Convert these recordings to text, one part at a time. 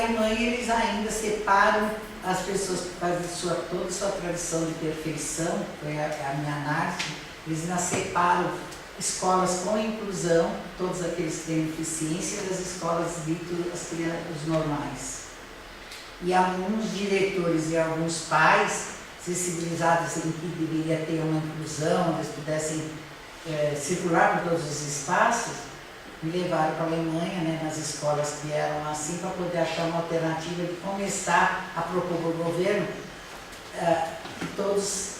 Alemanha eles ainda separam as pessoas que fazem toda a sua tradição de perfeição, foi a minha análise, eles ainda separam escolas com inclusão, todos aqueles que têm deficiência, das escolas ditas as crianças normais. E alguns diretores e alguns pais, sensibilizados em que deveria ter uma inclusão, eles pudessem circular por todos os espaços, me levaram para a Alemanha, né, nas escolas que eram assim, para poder achar uma alternativa de começar a propor para o governo que todos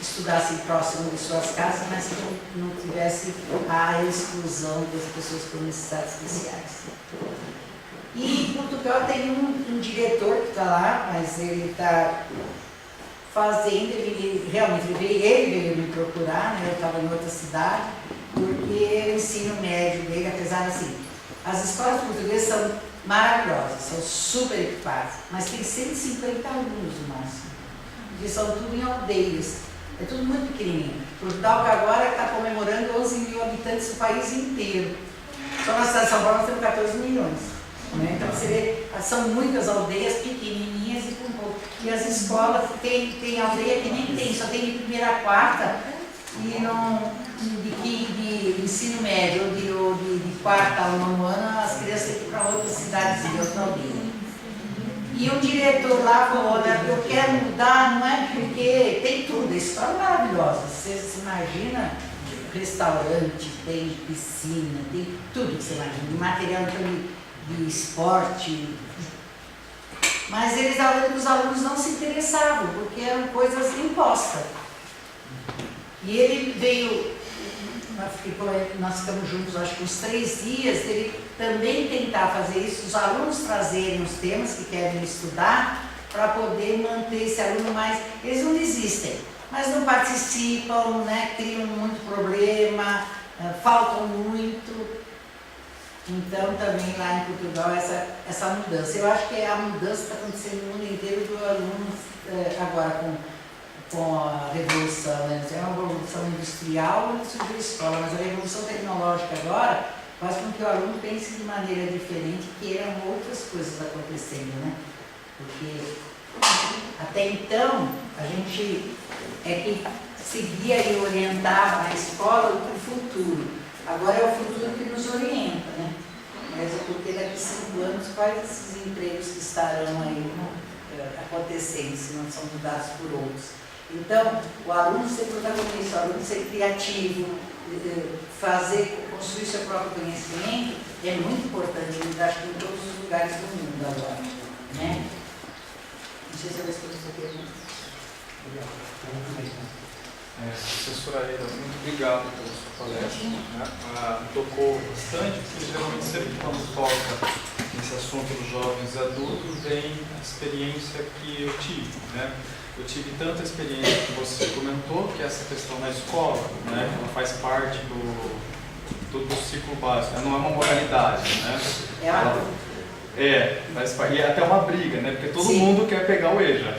estudassem próximo de suas casas, mas que não tivesse a exclusão das pessoas com necessidades especiais. E em Portugal tem um diretor que está lá, mas ele está fazendo, ele veio me procurar, né, eu estava em outra cidade, porque o ensino médio dele, apesar assim, as escolas portuguesas são maravilhosas, são super equipadas, mas tem 150 alunos no máximo, porque são tudo em aldeias, é tudo muito pequenininho. Portugal que agora está comemorando 11 mil habitantes no país inteiro, só na cidade de São Paulo nós temos 14 milhões, né? Então você vê, são muitas aldeias pequenininhas e com pouco, e as escolas, tem aldeia que nem tem, só tem de primeira a quarta, e não... De ensino médio ou de quarta ao nono ano, as crianças têm que ir para outras cidades e outra aldeia. E o diretor lá falou, olha, eu quero mudar, não é porque tem tudo, a escola é maravilhosa. Você se imagina, restaurante, tem piscina, tem tudo que você imagina, de material de esporte. Mas os alunos não se interessavam, porque eram coisas impostas. E ele veio, nós ficamos juntos acho que uns 3 dias, ele também tentar fazer isso, os alunos trazerem os temas que querem estudar, para poder manter esse aluno mais. Eles não desistem, mas não participam, né, criam muito problema, faltam muito. Então também lá em Portugal essa mudança. Eu acho que a mudança está acontecendo no mundo inteiro do aluno agora com a revolução, né? É uma revolução industrial onde surgiu a escola, mas a revolução tecnológica agora faz com que o aluno pense de maneira diferente, queiram outras coisas acontecendo, né? Porque até então a gente que seguia e orientava a escola para o futuro. Agora é o futuro que nos orienta, né? Mas é porque daqui a 5 anos quais esses empregos que estarão aí acontecendo, se não são mudados por outros. Então, o aluno ser protagonista, o aluno ser criativo, construir seu próprio conhecimento é muito importante, eu acho que em todos os lugares do mundo agora, né? Não sei se eu respondo essa pergunta. Professora Aida, muito obrigado pela sua palestra. Né? Tocou bastante, porque geralmente sempre quando toca nesse assunto dos jovens e adultos, vem a experiência que eu tive. Né? Eu tive tanta experiência que você comentou, que é essa questão da escola, né? Ela faz parte do ciclo básico, ela não é uma moralidade. Né? Faz parte, e é até uma briga, né? Porque todo mundo quer pegar o EJA,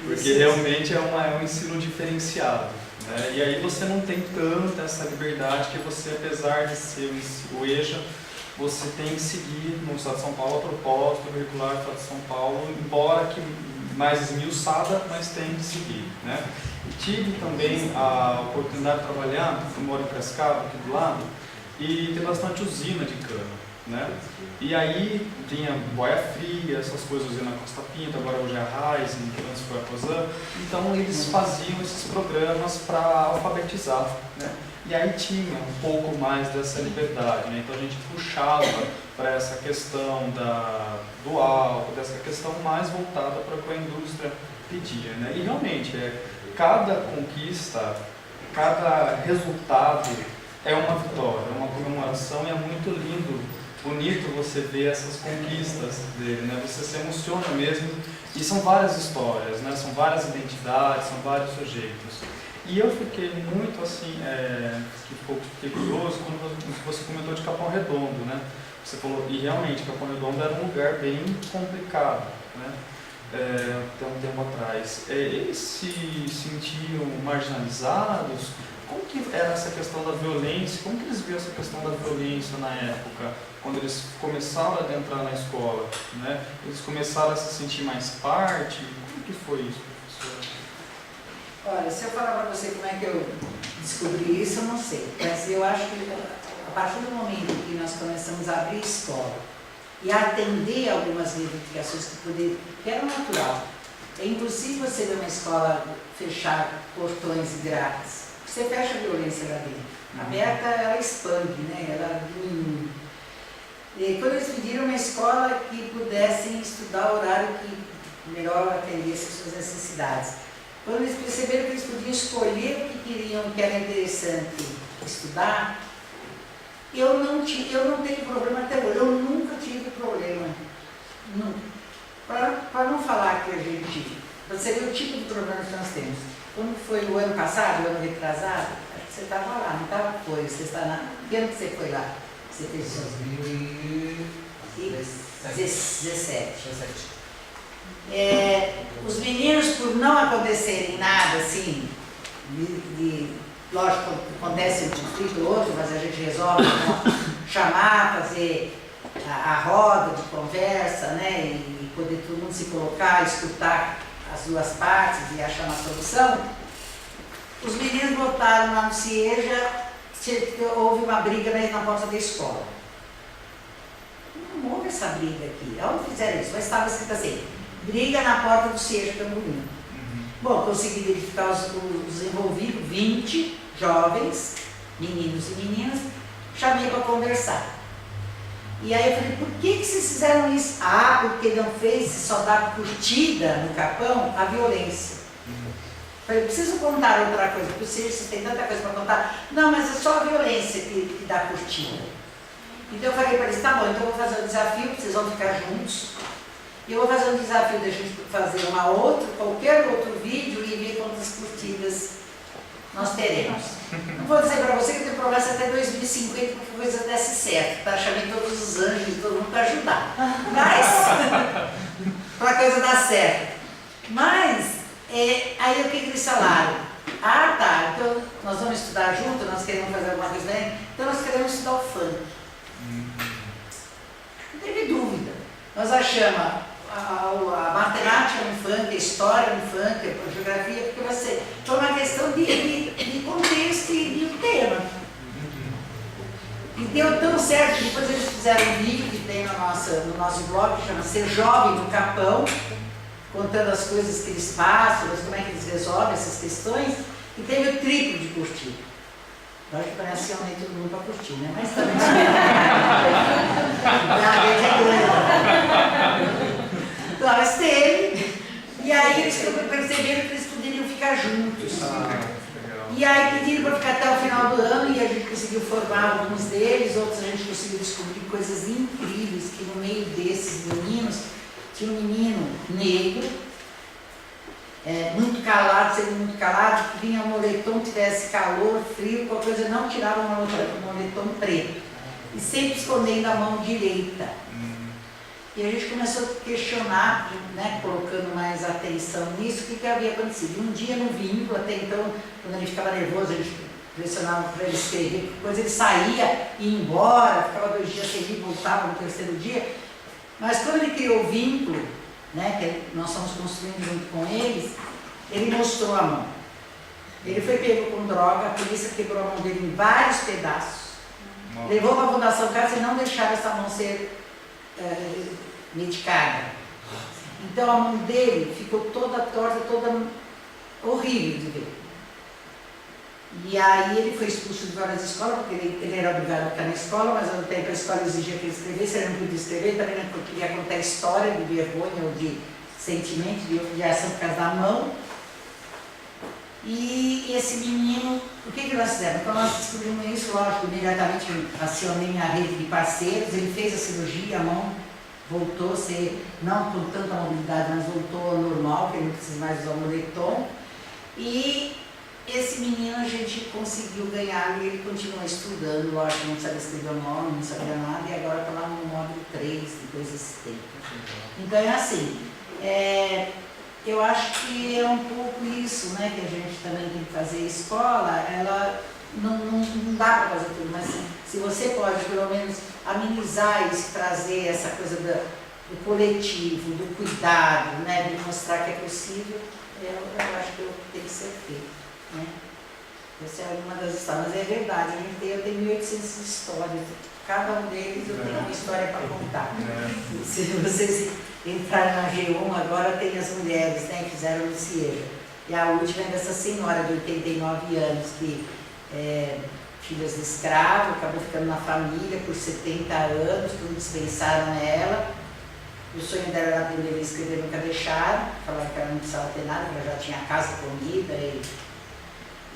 porque realmente é um ensino diferenciado. Né? E aí você não tem tanta essa liberdade que você, apesar de ser o EJA, você tem que seguir no Estado de São Paulo a proposta curricular do Estado de São Paulo, embora que mais esmiuçada, mas tem que seguir. Né? E tive também a oportunidade de trabalhar, eu moro em Piracicaba, aqui do lado, e tem bastante usina de cana. Né? E aí tinha boia fria, essas coisas, usina Costa Pinta, agora hoje é a Rising, que antes foi a Cosan. Então eles faziam esses programas para alfabetizar. Né? E aí tinha um pouco mais dessa liberdade. Né? Então a gente puxava para essa questão do álcool, dessa questão mais voltada para o que a indústria pedia. Né? E realmente, cada conquista, cada resultado é uma vitória, é uma comemoração, e é muito lindo, bonito você ver essas conquistas dele, né? Você se emociona mesmo, e são várias histórias, né? São várias identidades, são vários sujeitos. E eu fiquei muito assim, fiquei curioso quando você comentou de Capão Redondo, né? Você falou, e realmente Capão Redondo era um lugar bem complicado, né? Até um tempo atrás. Eles se sentiam marginalizados? como que era essa questão da violência? Como que eles viam essa questão da violência na época, quando eles começaram a adentrar na escola, né? Eles começaram a se sentir mais parte? Como que foi isso, professora? Olha, se eu falar para você como é que eu descobri isso, eu não sei. Mas eu acho que a partir do momento que nós começamos a abrir escola e a atender algumas reivindicações que eram natural, é impossível você ver uma escola fechar portões grátis. Você fecha a violência lá dentro. Aberta, ela expande, né? Ela diminui. E quando eles pediram uma escola que pudessem estudar o horário que melhor atendesse as suas necessidades. Quando eles perceberam que eles podiam escolher o que queriam, que era interessante estudar, eu não tenho problema até hoje. Eu nunca tive problema. Para não falar que a gente... Você vê o tipo de problema que nós temos. Quando foi o ano passado, o ano retrasado, acho que você estava lá, não estava? Foi, você está na... Que ano que você foi lá? Você fez isso? 2017. Os meninos, por não acontecerem nada assim, lógico, acontece um conflito ou outro, mas a gente resolve chamar, fazer a roda de conversa, né, e poder todo mundo se colocar, escutar as duas partes e achar uma solução. Os meninos votaram lá no CIEJA, houve uma briga na porta da escola. Não houve essa briga aqui. Onde fizeram isso? Mas estava escrito assim: briga na porta do CIEJA Tamboril. Bom, consegui verificar os envolvidos, 20 jovens, meninos e meninas, chamei para conversar. E aí eu falei, por que vocês fizeram isso? Ah, porque não fez, só dá curtida no Capão, a violência. Falei, preciso contar outra coisa, porque vocês têm tanta coisa para contar. Não, mas é só a violência que dá curtida. Então eu falei para eles, tá bom, então eu vou fazer um desafio, vocês vão ficar juntos. E eu vou fazer um desafio da gente fazer qualquer outro vídeo e ver quantas curtidas nós teremos. Não vou dizer para você que eu tenho promessa até 2050 porque a coisa desse certo, tá? Chamei todos os anjos, todo mundo para ajudar. Mas, para a coisa dar certo. Mas, aí o que eles falaram? Ah, tá, então nós vamos estudar junto, nós queremos fazer alguma coisa bem, então nós queremos estudar o funk. Não teve dúvida. Nós achamos a matemática no funk, a história no funk, a geografia, porque foi uma questão de contexto e de tema. E deu tão certo, depois eles fizeram um vídeo que tem no nosso blog, que chama Ser Jovem no Capão, contando as coisas que eles passam, como é que eles resolvem essas questões, e teve o triplo de curtida. Lógico que parece que todo mundo para curtir, né? Mas também Nós teve, e aí eles perceberam que eles poderiam ficar juntos. E aí pediram para ficar até o final do ano e a gente conseguiu formar alguns deles, outros a gente conseguiu descobrir coisas incríveis, que no meio desses meninos tinha um menino negro, muito calado, sendo muito calado, que vinha um moletom, tivesse calor, frio, qualquer coisa, não tirava um moletom preto. E sempre escondendo a mão direita. E a gente começou a questionar, né, colocando mais atenção nisso, o que havia acontecido. Um dia no vínculo, até então, quando ele ficava nervoso, a gente pressionava para ele escrever, depois ele saía, ia embora, ficava 2 dias sem ir, voltava no 3º dia. Mas quando ele criou o vínculo, né, que nós estamos construindo junto com eles, ele mostrou a mão. Ele foi pego com droga, a polícia quebrou a mão dele em vários pedaços, levou para a Fundação Casa e não deixaram essa mão ser medicada. Então a mão dele ficou toda torta, toda horrível de ver. E aí ele foi expulso de várias escolas, porque ele era obrigado a ficar na escola, mas ao tempo a escola exigia que ele escrevesse, ele não podia escrever, também não queria contar história de vergonha ou de sentimento, de ação por causa da mão. E esse menino, o que nós fizemos? Quando nós descobrimos isso, lógico, imediatamente acionei minha rede de parceiros, ele fez a cirurgia, a mão voltou a ser, não com tanta mobilidade, mas voltou ao normal, que ele não precisa mais usar o moletom. E esse menino a gente conseguiu ganhar e ele continua estudando, lógico, não sabia escrever o nome, não sabia nada, e agora está lá no módulo 3, depois desse tempo. Então é assim, Eu acho que é um pouco isso, né, que a gente também tem que fazer. A escola, ela não dá para fazer tudo, mas se você pode pelo menos amenizar isso, trazer essa coisa do coletivo, do cuidado, né, de mostrar que é possível, eu acho que tem que ser feito, né? Essa é uma das histórias, mas é verdade, eu tenho 1.800 histórias, cada um deles eu tenho uma história para contar. Se vocês entrarem na G1, agora tem as mulheres, né, que fizeram o Cieja. E a última é dessa senhora de 89 anos, que filhas de escravo, acabou ficando na família por 70 anos, tudo dispensaram ela. O sonho dela era aprender a escrever, nunca deixaram, falaram que ela não precisava ter nada, que ela já tinha casa, comida.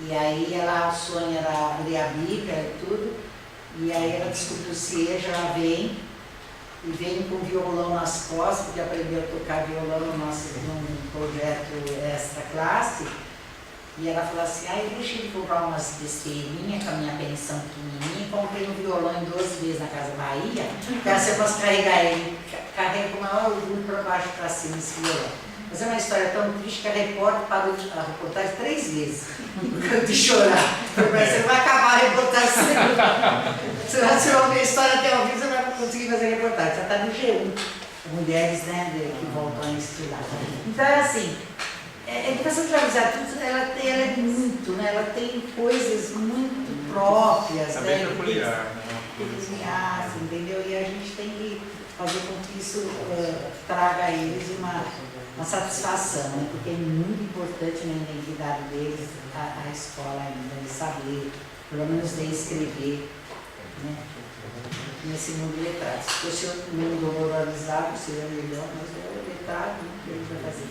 E aí o sonho era ler a Bíblia e tudo. E aí ela descobriu o Cieja, ela vem com violão nas costas, porque aprendeu a tocar violão num projeto extra classe. E ela falou assim, deixa eu comprar umas besteirinhas com a minha pensão pequenininha, comprei um violão em 2 vezes na Casa Bahia, para você possa carregar ele, carrega com o maior orgulho para baixo para cima esse violão. Mas é uma história tão triste que a repórter parou a reportagem 3 vezes, de chorar. Você não vai acabar a reportagem, você vai ouvir a história até ao vivo, você vai conseguir fazer a reportagem. Já está no G1, mulheres, né, que voltam a estudar. Então é assim, a educação escravizada, ela é muito, né? Ela tem coisas muito próprias, bem né? peculiar, Peculiar, entendeu? E a gente tem que fazer com que isso traga a eles uma satisfação, né? Porque é muito importante na identidade deles a escola ainda, eles saber, pelo menos ler e escrever, né? Nesse mundo letrado. Se fosse um mundo horrorizado, seria melhor, mas é o letrado, né? Que ele vai fazer.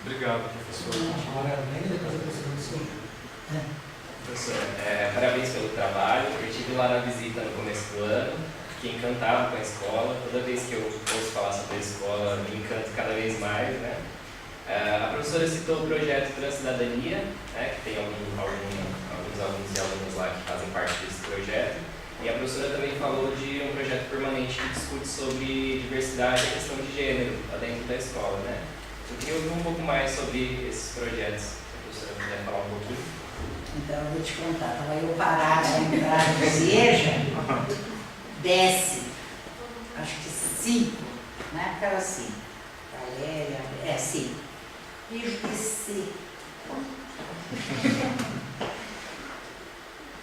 Obrigado, professor. Professor, parabéns pelo trabalho. Eu estive lá na visita no começo do ano, fiquei encantado com a escola. Toda vez que eu ouço falar sobre a escola, me encanto cada vez mais, né? A professora citou o projeto da cidadania, né, que tem alguns alunos e alunas lá que fazem parte desse projeto. E a professora também falou de um projeto permanente que discute sobre diversidade e a questão de gênero lá dentro da escola, né? Eu queria ouvir um pouco mais sobre esses projetos, se a professora puder falar um pouquinho. Então, eu vou te contar, estava eu parada na entrada do Cieja, desce, acho que 5, na época era 5, Valéria, 5. E eu desci.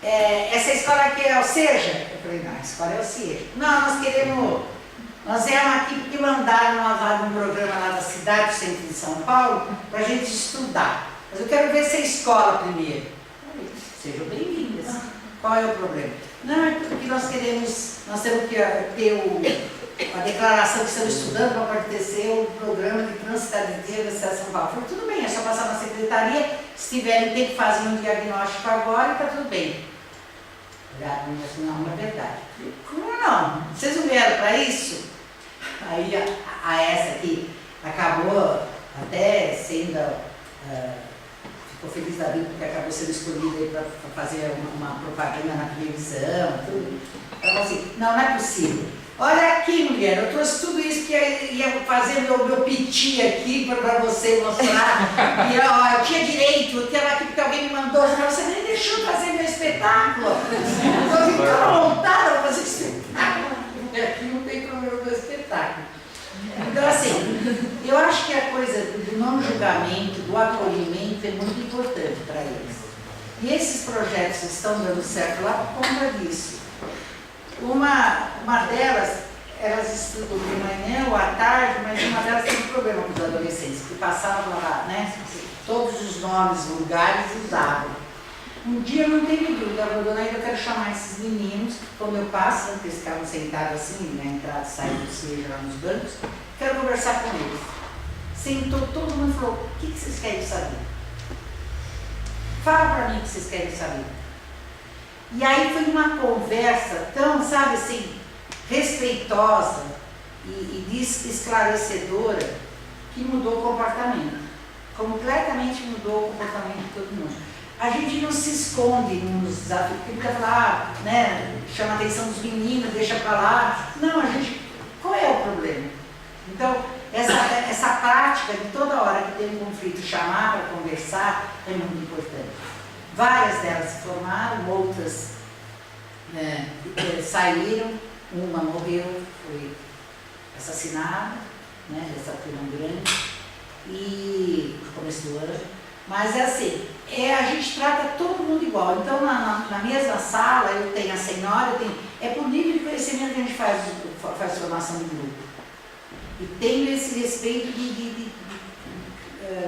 Essa escola aqui é o Cieja? Eu falei, não, a escola é o Cieja. Não, nós viemos aqui porque mandaram um programa lá da cidade, do centro de São Paulo, para a gente estudar. Mas eu quero ver se é escola primeiro. Sejam bem-vindas. Qual é o problema? Não, é porque nós temos que ter a declaração que estamos estudando para acontecer o programa de transcidadania da cidade de São Paulo. Eu falei, tudo bem, é só passar na secretaria, se tiverem tempo, fazem um diagnóstico agora e está tudo bem. Não, é verdade. Como não? Vocês não vieram para isso? Aí essa aqui acabou até sendo, ficou feliz da vida porque acabou sendo escolhida para fazer uma propaganda na televisão, tudo. Ela falou assim, não é possível. Olha aqui, mulher, eu trouxe tudo isso que ia fazer meu piti aqui para você mostrar. E ó, eu tinha direito, eu estava aqui porque alguém me mandou, mas você nem deixou fazer meu espetáculo. Eu estou tão montada para fazer espetáculo. E aqui não tem problema do espetáculo. Então, assim, eu acho que a coisa do não julgamento, do acolhimento é muito importante para eles. E esses projetos estão dando certo lá por conta disso. Uma delas, elas estudam de manhã ou à tarde, mas uma delas tem um problema com os adolescentes, que passavam lá, né? Todos os nomes vulgares usavam. Um dia eu não tenho dúvida, ela falou, dona Ida, eu quero chamar esses meninos, como eu passo, porque eles ficavam sentados assim, na entrada e saída do Cieja lá nos bancos, quero conversar com eles. Sentou todo mundo e falou, o que vocês querem saber? Fala para mim o que vocês querem saber. E aí foi uma conversa tão, sabe assim, respeitosa e esclarecedora, que mudou o comportamento. Completamente mudou o comportamento de todo mundo. A gente não se esconde nos desafios, porque fica lá, né, chama a atenção dos meninos, deixa para lá. Não, qual é o problema? Então, essa prática prática de toda hora que tem um conflito, chamar para conversar é muito importante. Várias delas se formaram, outras saíram, uma morreu, foi assassinada, né, dessa turma grande, e no começo do ano. Mas é assim, a gente trata todo mundo igual. Então, na mesma sala, eu tenho a senhora, é por nível de conhecimento que a gente faz formação de grupo. E tenho esse respeito de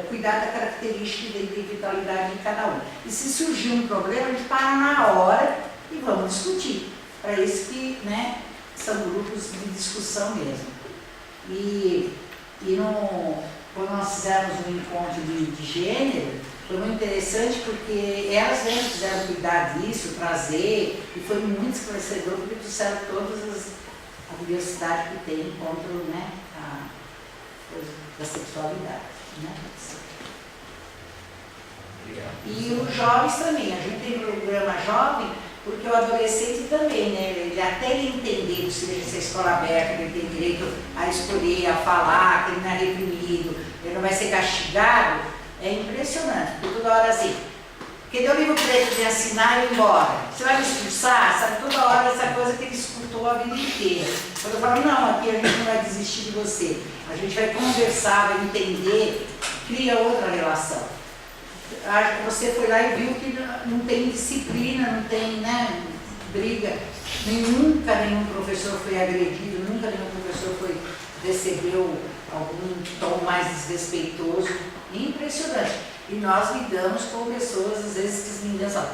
cuidar da característica e da individualidade de cada um. E se surgir um problema, a gente para na hora e vamos discutir. Para isso que, né, são grupos de discussão mesmo. Quando nós fizemos um encontro de gênero, foi muito interessante porque elas mesmas quiseram cuidar disso, trazer, e foi muito esclarecedor porque trouxeram todas a diversidade que tem contra, né, a coisa da sexualidade. Né? E os jovens também, a gente tem um programa jovem, porque o adolescente também, né, ele até ele entender que se essa escola aberta, que ele tem direito a escolher, a falar, que ele não é reprimido, ele não vai ser castigado, é impressionante, porque toda hora assim, porque deu o livro preto de assinar e ir embora, você vai me expulsar, sabe, toda hora essa coisa que ele escutou a vida inteira. Quando eu falo, não, aqui a gente não vai desistir de você, a gente vai conversar, vai entender, cria outra relação. Você foi lá e viu que não tem disciplina, não tem, né, briga. Nunca nenhum professor foi agredido, nunca nenhum professor recebeu algum tom mais desrespeitoso. Impressionante. E nós lidamos com pessoas, às vezes, que as meninas falam,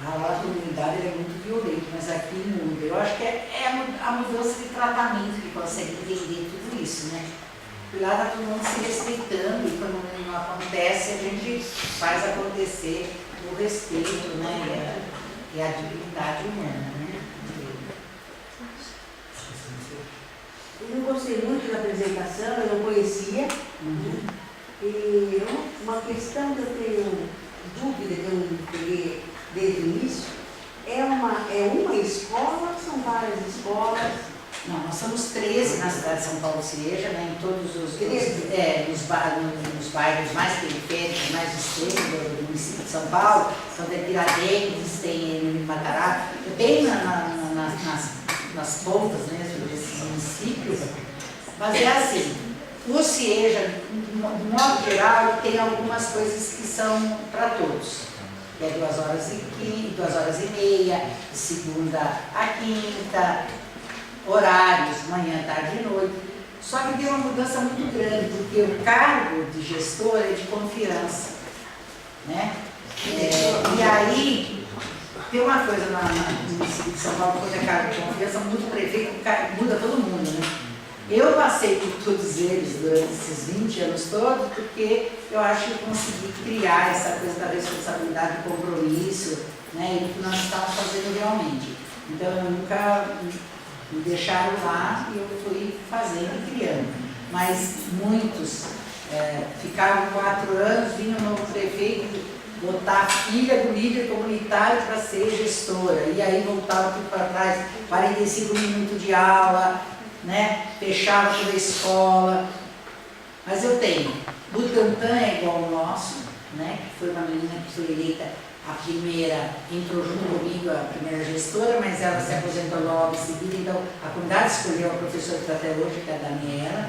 a comunidade é muito violenta, mas aqui muda. Eu acho que é a mudança de tratamento que consegue entender tudo isso, né? E lá está todo mundo se respeitando e quando não acontece, a gente faz acontecer o respeito, né, e a dignidade humana. Né? Eu gostei muito da apresentação, eu não conhecia. E uma questão que eu tenho dúvida, que eu não peguei desde o início, é uma escola ou são várias escolas? Não, nós somos 13 na cidade de São Paulo Cieja, né, em todos nos bairros mais periféricos, mais extremos do município de São Paulo, então tem Tiradentes, tem Matará, bem nas pontas mesmo desses municípios, mas é assim, o Cieja, de modo geral, tem algumas coisas que são para todos, que é 2h30, de segunda a quinta, horários, manhã, tarde e noite. Só que tem uma mudança muito grande, porque o cargo de gestor é de confiança. Né? E aí, tem uma coisa no município de São Paulo, quando é cargo de confiança, muda o prefeito, muda todo mundo. Né? Eu passei por todos eles durante esses 20 anos todos, porque eu acho que eu consegui criar essa coisa da responsabilidade, do compromisso, né? E o que nós estávamos fazendo realmente. Então, eu nunca me deixaram lá e eu fui fazendo e criando. Mas muitos ficaram 4 anos, vinha um novo prefeito botar a filha do líder comunitário para ser gestora. E aí voltava tudo para trás, 45 minutos de aula, né? Fechava toda a escola. Mas eu tenho, Butantã é igual ao nosso, né? Que foi uma menina que foi eleita a primeira, entrou junto comigo, a primeira gestora, mas ela se aposentou logo em seguida, então a comunidade escolheu a professora que está até hoje, que é a Daniela,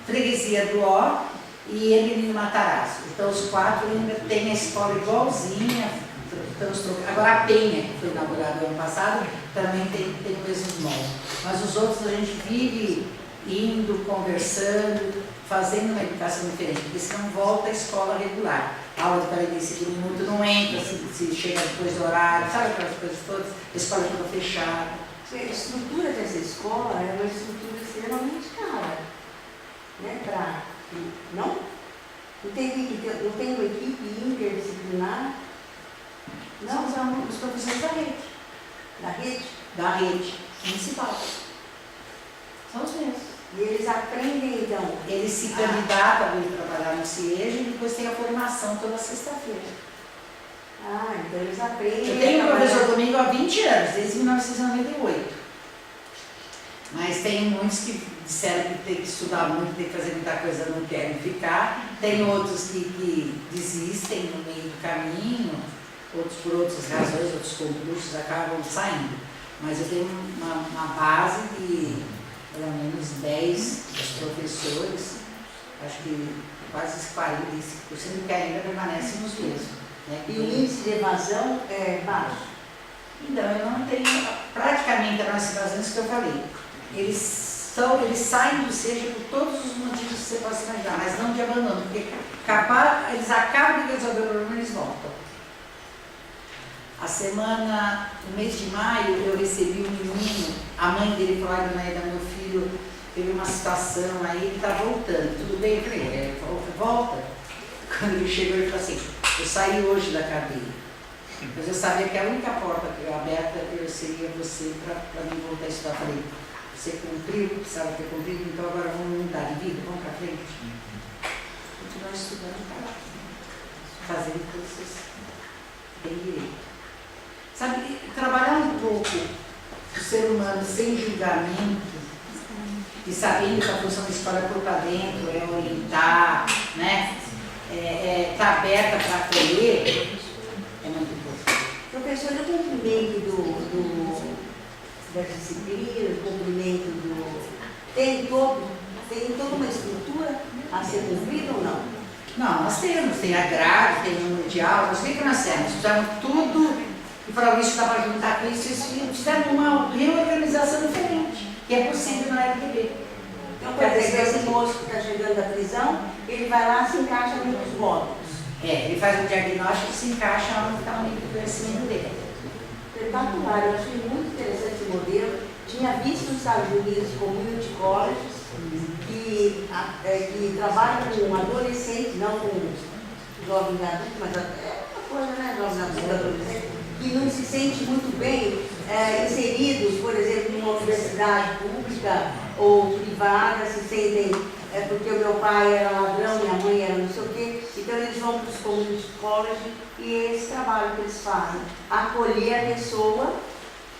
Freguesia do Ó e Emilino Matarazzo. Então os 4 ainda têm a escola igualzinha, agora a Penha, que foi inaugurada ano passado, também tem o mesmo molde. Mas os outros a gente vive indo, conversando, fazendo uma educação diferente, porque senão volta à escola regular. Aula de 45 minutos, não entra se chega depois do horário, sabe aquelas coisas todas, a escola toda fechada. A estrutura dessa escola é uma estrutura extremamente cara, né? Não tem uma equipe interdisciplinar? Não, são os professores da rede. Da rede? Da rede municipal. São os mesmos. E eles aprendem, então? Eles se candidatam a vir trabalhar no CIEJ e depois tem a formação toda sexta-feira. Então eles aprendem. Eu tenho um professor comigo há 20 anos, desde 1998. Mas tem muitos que disseram que tem que estudar muito, tem que fazer muita coisa, não querem ficar. Tem outros que desistem no meio do caminho, outros por outras razões, outros concursos acabam saindo. Mas eu tenho uma base de pelo menos 10 dos professores, acho que quase 45% que ainda permanecem nos mesmos. Né? E o índice de evasão é baixo. Então, eu não tenho, praticamente as nossas evasões que eu falei, eles saem do SEJA por todos os motivos que você possa imaginar, mas não de abandono, porque eles acabam de resolver o problema e eles voltam. No mês de maio, eu recebi um menino, a mãe dele falou, Naida, meu filho teve uma situação aí, ele está voltando, tudo bem? Eu falei, ele falou, volta. Quando ele chegou, ele falou assim, eu saí hoje da cadeia. Mas eu sabia que a única porta que eu aberta seria você para mim voltar a estudar. Eu falei, você cumpriu, precisava ter cumprido, então agora vamos mudar de vida, vamos para frente. Continuar estudando para lá, fazendo o que vocês têm direito. Sabe, trabalhar um pouco o ser humano sem julgamento e sabendo que a função da escola é por para dentro, é orientar, né? Tá aberta para acolher, é muito importante. Professor, o cumprimento das disciplinas, o cumprimento tem toda uma estrutura a ser cumprida ou não? Não, nós temos, tem a grade, tem o mundial, nós que nós temos, fizemos tudo e falaram isso dá para juntar com isso e fizemos uma reorganização diferente, que é possível na LTB. Então, quer dizer, esse moço que está chegando da prisão, ele vai lá e se encaixa nos módulos. Ele faz o diagnóstico e se encaixa onde está o nível de conhecimento dele. Espetacular, eu achei muito interessante esse modelo. Tinha visto nos Estados Unidos community colleges que trabalham com adolescentes, não com jovens adultos, mas é uma coisa, né, jovens adultos, adolescentes, que não se sentem muito bem inseridos, por exemplo, numa universidade pública ou privada, se sentem porque o meu pai era ladrão, minha mãe era não sei o quê, então eles vão para os community college e é esse trabalho que eles fazem, acolher a pessoa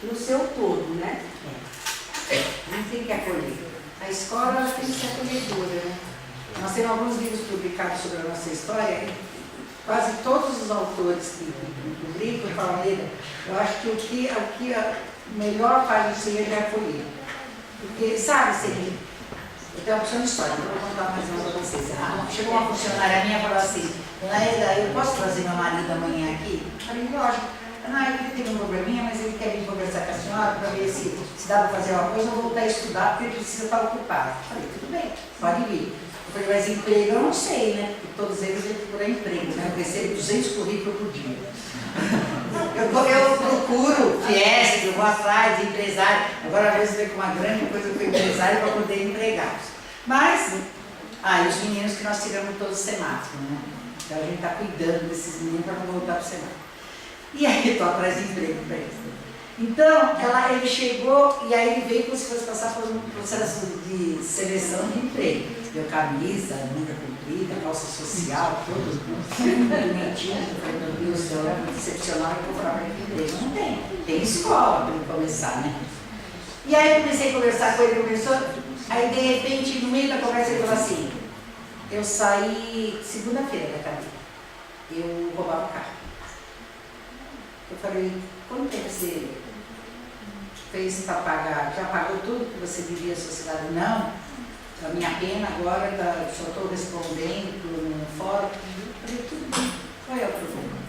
no seu todo, né? Não tem que acolher. A escola ela tem que ser acolhedora, né? Nós temos alguns livros publicados sobre a nossa história, quase todos os autores que publicam falam dele. Eu acho que o que melhor faz isso é acolher. Porque, sabe, assim, eu tenho uma opção de história, eu vou contar mais uma para vocês. Chegou uma funcionária minha e falou assim, Naida, eu posso trazer meu marido amanhã aqui? Eu falei, lógico. Ele teve um probleminha, mas ele quer vir conversar com a senhora para ver se dá para fazer uma coisa ou voltar a estudar, porque ele precisa estar ocupado. Eu falei, tudo bem, pode vir. Eu falei, mas emprego eu não sei, né? Porque todos eles vão procurar emprego, né? Eu recebo 200 currículos por dia. Eu procuro fiestas, eu vou atrás de empresário. Agora, às vezes, vem com uma grande coisa para o empresário para poder empregá-los. Mas, e os meninos que nós tiramos todos o semáforo, né? Então, a gente está cuidando desses meninos para não voltar para o semáforo. E aí, estou atrás de emprego para eles. Então, ele chegou e aí ele veio como se fosse passar por um processo de seleção de emprego. Deu camisa, manga comprida, calça social, tudo bonitinho. Eu falei, excepcional, eu vou falar para ele emprego. Não tem. Tem escola para começar, né? E aí eu comecei a conversar com ele, aí de repente, no meio da conversa, ele falou assim, eu saí segunda-feira da cadeia. Eu roubava carro. Eu falei, quanto tempo você fez para pagar? Já pagou tudo que você devia à sociedade? Não, a minha pena agora, só estou respondendo no fórum. Eu falei, tudo bem, qual é o problema?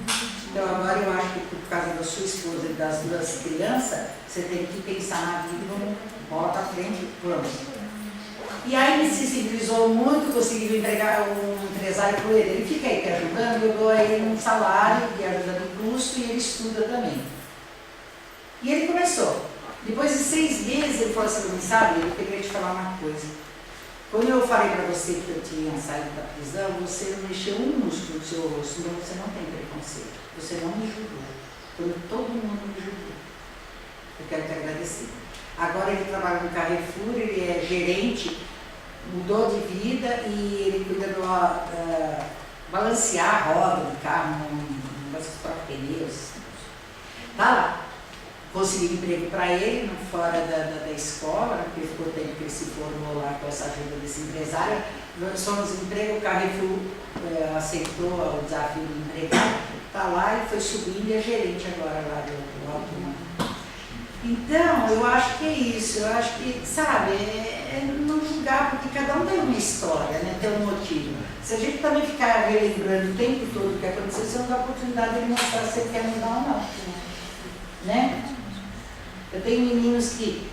Então agora eu acho que por causa da sua esposa e das duas crianças, você tem que pensar na vida, vamos, bola para frente, vamos. E aí ele se sensibilizou muito, conseguiu entregar um empresário para ele. Ele fica aí te ajudando, eu dou a ele um salário de ajuda do custo e ele estuda também. E ele começou. Depois de 6 meses ele falou assim, sabe, eu queria te falar uma coisa. Quando eu falei para você que eu tinha saído da prisão, você não mexeu um músculo do seu rosto, então você não tem preconceito. Você não me julgou. Quando todo mundo me julgou. Eu quero te agradecer. Agora ele trabalha no Carrefour, ele é gerente, mudou de vida e ele cuida do balancear a roda do carro, dos próprios pneus. Tá lá. consegui emprego para ele, fora da escola, porque ficou tempo que ele se formou lá com essa ajuda desse empresário. Nós fomos emprego, o Carrefour aceitou o desafio de empregar, está lá e foi subindo e é gerente agora lá do Alto Mano. Então, eu acho que é isso, eu acho que, sabe, é não julgar, porque cada um tem uma história, né, tem um motivo. Se a gente também ficar relembrando o tempo todo o que aconteceu, você não dá a oportunidade de mostrar se você quer mudar ou não, né? Eu tenho meninos que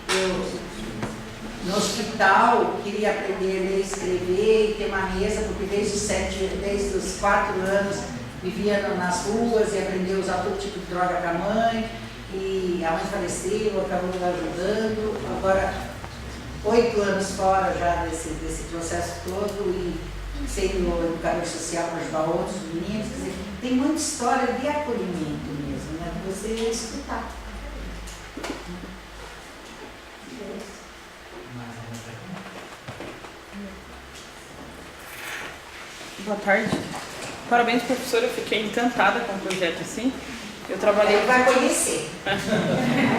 no hospital queria aprender a ler e escrever e ter uma mesa, porque desde os 4 anos vivia nas ruas e aprendeu a usar todo tipo de droga com a mãe, e a mãe faleceu, acabou nos ajudando, agora 8 anos fora já desse processo todo e sendo educador social para ajudar outros meninos. Quer dizer, tem muita história de acolhimento mesmo, né? De você escutar. Boa tarde. Parabéns, professora. Eu fiquei encantada com o projeto assim. Eu trabalhei... Ele vai conhecer.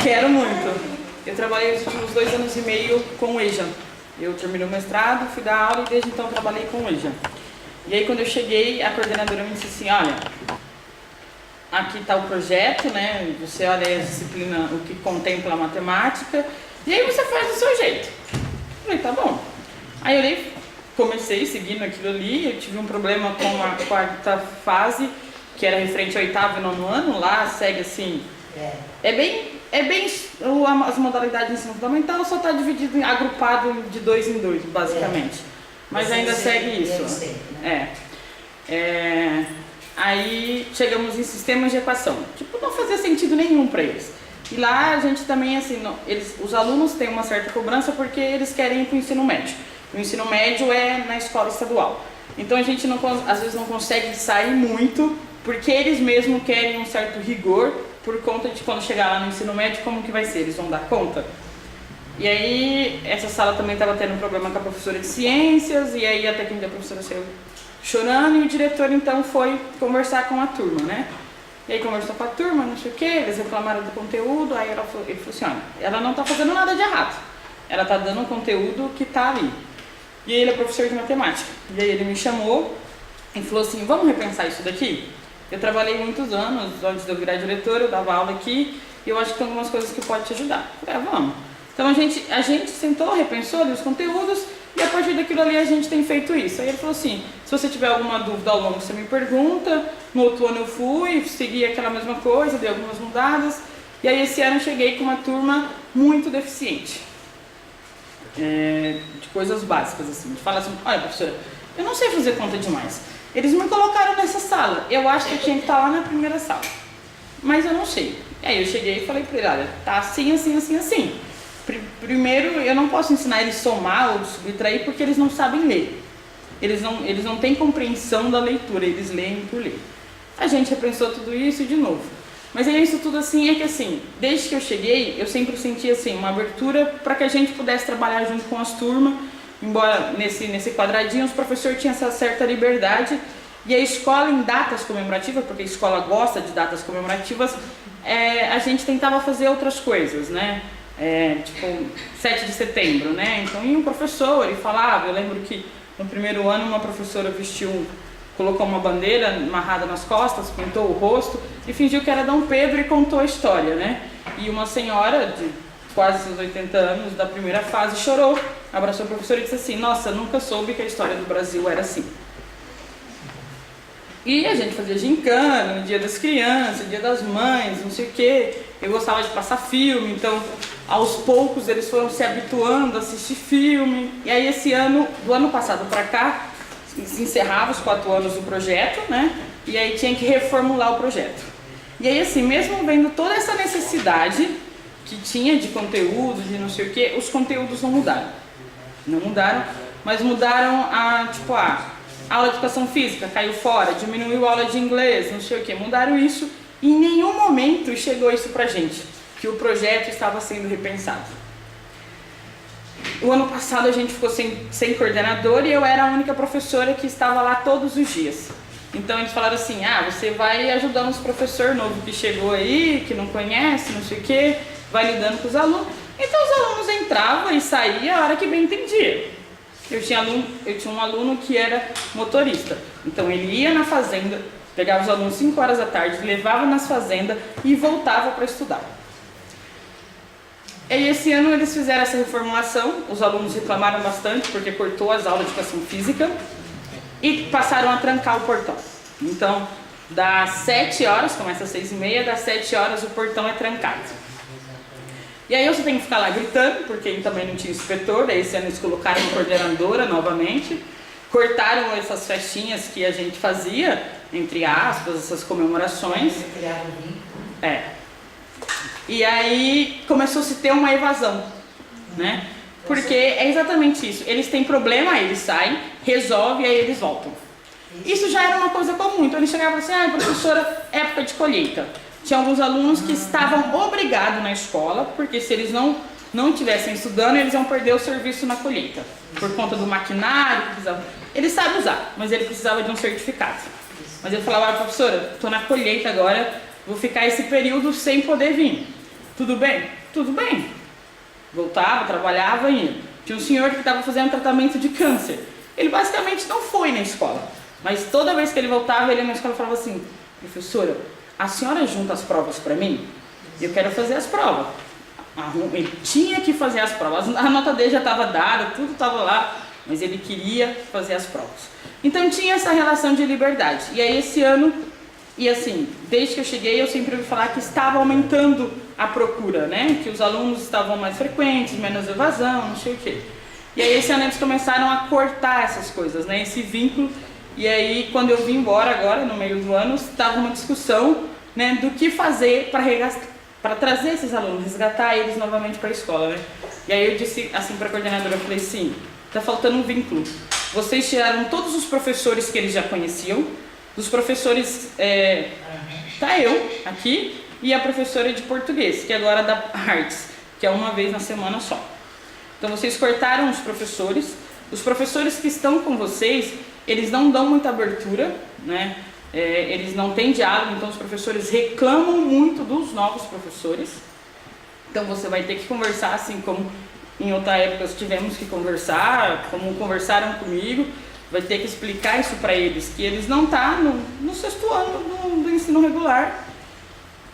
Quero muito. Eu trabalhei os últimos 2 anos e meio com o EJA. Eu terminei o mestrado, fui dar aula e desde então trabalhei com o EJA. E aí quando eu cheguei, a coordenadora me disse assim, olha, aqui está o projeto, né? Você olha a disciplina, o que contempla a matemática, e aí você faz do seu jeito. Eu falei, tá bom. Aí eu olhei, comecei seguindo aquilo ali, eu tive um problema com a 4ª fase, que era referente ao 8º e 9º ano, lá segue assim, é bem as modalidades de ensino fundamental só está dividido, agrupado de 2 em 2, basicamente. Mas ainda segue isso. Sempre, né? Aí chegamos em sistemas de equação. Tipo, não fazia sentido nenhum para eles. E lá a gente também, assim, os alunos têm uma certa cobrança porque eles querem ir para o ensino médio. O ensino médio é na escola estadual. Então a gente às vezes não consegue sair muito porque eles mesmos querem um certo rigor por conta de quando chegar lá no ensino médio, como que vai ser? Eles vão dar conta? E aí, essa sala também estava tendo um problema com a professora de ciências, e aí até que um dia a professora saiu chorando, e o diretor então foi conversar com a turma, né? E aí conversou com a turma, não sei o que, eles reclamaram do conteúdo, aí ele falou assim, olha, ela não está fazendo nada de errado, ela está dando o conteúdo que está ali. E aí ele é professor de matemática, e aí ele me chamou e falou assim, vamos repensar isso daqui? Eu trabalhei muitos anos, antes de eu virar diretora, eu dava aula aqui, e eu acho que tem algumas coisas que pode te ajudar. Eu falei, vamos. Então a gente sentou, repensou ali os conteúdos, e a partir daquilo ali a gente tem feito isso. Aí ele falou assim, se você tiver alguma dúvida ao longo, você me pergunta. No outro ano eu fui, segui aquela mesma coisa, dei algumas mudadas, e aí esse ano eu cheguei com uma turma muito deficiente. De coisas básicas, assim. Fala assim, olha professora, eu não sei fazer conta demais. Eles me colocaram nessa sala, eu acho que eu tinha que estar lá na primeira sala, mas eu não sei. E aí eu cheguei e falei para ele, olha, tá assim, assim, assim, assim. Primeiro, eu não posso ensinar eles a somar ou subtrair porque eles não sabem ler. Eles não têm compreensão da leitura, eles leem por ler. A gente repensou tudo isso de novo. Mas é isso tudo assim, é que assim, desde que eu cheguei, eu sempre senti assim, uma abertura para que a gente pudesse trabalhar junto com as turmas. Embora nesse quadradinho os professores tinham essa certa liberdade, e a escola em datas comemorativas, porque a escola gosta de datas comemorativas, a gente tentava fazer outras coisas, né? Tipo 7 de setembro, né? Então ia um professor e falava, eu lembro que no primeiro ano uma professora colocou uma bandeira amarrada nas costas, pintou o rosto e fingiu que era Dom Pedro e contou a história, né? E uma senhora de quase seus 80 anos, da primeira fase, chorou, abraçou a professora e disse assim, nossa, nunca soube que a história do Brasil era assim. E a gente fazia gincana, no dia das crianças, dia das mães, não sei o quê. Eu gostava de passar filme, então aos poucos eles foram se habituando a assistir filme. E aí esse ano, do ano passado para cá, se encerrava os 4 anos do projeto, né? E aí tinha que reformular o projeto. E aí assim, mesmo vendo toda essa necessidade que tinha de conteúdo, de não sei o que, os conteúdos não mudaram. Não mudaram, mas mudaram a aula de educação física caiu fora, diminuiu a aula de inglês, não sei o que, mudaram isso e em nenhum momento chegou isso pra gente, que o projeto estava sendo repensado. O ano passado a gente ficou sem coordenador e eu era a única professora que estava lá todos os dias. Então eles falaram assim, você vai ajudando os professores novos que chegou aí, que não conhece, não sei o quê, vai lidando com os alunos. Então os alunos entravam e saíam a hora que bem entendia. Eu tinha um aluno que era motorista, então ele ia na fazenda, pegava os alunos 5 horas da tarde, levava nas fazendas e voltava para estudar. E esse ano eles fizeram essa reformulação, os alunos reclamaram bastante porque cortou as aulas de educação física e passaram a trancar o portão. Então, das 7 horas, começa às 6h30, das 7 horas o portão é trancado. E aí você tem que ficar lá gritando, porque também não tinha inspetor, daí esse ano eles colocaram uma coordenadora novamente, cortaram essas festinhas que a gente fazia, entre aspas, essas comemorações. E aí começou-se a ter uma evasão, né? Porque é exatamente isso, eles têm problema, aí eles saem, resolvem e aí eles voltam. Isso já era uma coisa comum, então eles chegavam assim, professora, época de colheita. Tinha alguns alunos que estavam obrigados na escola, porque se eles não estivessem estudando, eles iam perder o serviço na colheita, por conta do maquinário, ele sabe usar, mas ele precisava de um certificado. Mas ele falava, professora, estou na colheita agora, vou ficar esse período sem poder vir. Tudo bem? Tudo bem. Voltava, trabalhava e ia. Tinha um senhor que estava fazendo tratamento de câncer. Ele basicamente não foi na escola, mas toda vez que ele voltava, ele ia na escola e falava assim, professora, a senhora junta as provas para mim? Eu quero fazer as provas. Ele tinha que fazer as provas, a nota dele já estava dada, tudo estava lá, mas ele queria fazer as provas. Então tinha essa relação de liberdade. E aí esse ano, e assim, desde que eu cheguei, eu sempre ouvi falar que estava aumentando a procura, né? Que os alunos estavam mais frequentes, menos evasão, não sei o quê. E aí esse ano eles começaram a cortar essas coisas, né? Esse vínculo. E aí quando eu vim embora agora, no meio do ano, estava uma discussão, né, do que fazer para trazer esses alunos, resgatar eles novamente para a escola, né? E aí eu disse assim para a coordenadora, eu falei assim, está faltando um vínculo. Vocês tiraram todos os professores que eles já conheciam, dos professores, tá eu aqui e a professora de português, que agora dá artes, que é uma vez na semana só. Então vocês cortaram os professores que estão com vocês, eles não dão muita abertura, né? Eles não têm diálogo, então os professores reclamam muito dos novos professores. Então você vai ter que conversar assim como em outra época tivemos que conversar, como conversaram comigo, vai ter que explicar isso para eles, que eles não estão no 6º ano do ensino regular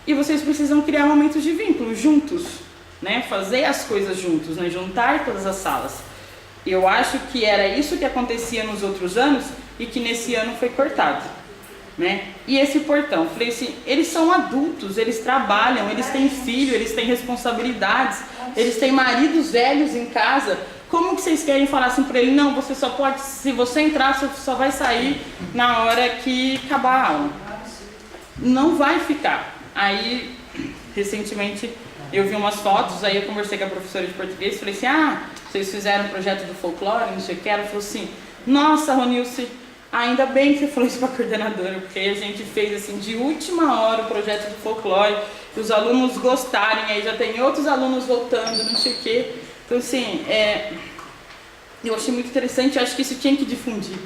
e vocês precisam criar momentos de vínculo juntos, né? Fazer as coisas juntos, né? Juntar todas as salas. Eu acho que era isso que acontecia nos outros anos e que nesse ano foi cortado, né? E esse portão, falei assim, eles são adultos, eles trabalham, eles têm filho, eles têm responsabilidades, eles têm maridos velhos em casa. Como que vocês querem falar assim para ele? Não, você só pode, se você entrar, você só vai sair na hora que acabar a aula. Não vai ficar. Aí, recentemente, eu vi umas fotos, aí eu conversei com a professora de português, falei assim, vocês fizeram um projeto do folclore, não sei o que, ela falou assim, nossa, Ronilce, ainda bem que você falou isso para a coordenadora, porque a gente fez assim de última hora o projeto do folclore, que os alunos gostarem, aí já tem outros alunos voltando, não sei o quê. Então assim, eu achei muito interessante, eu acho que isso tinha que difundir,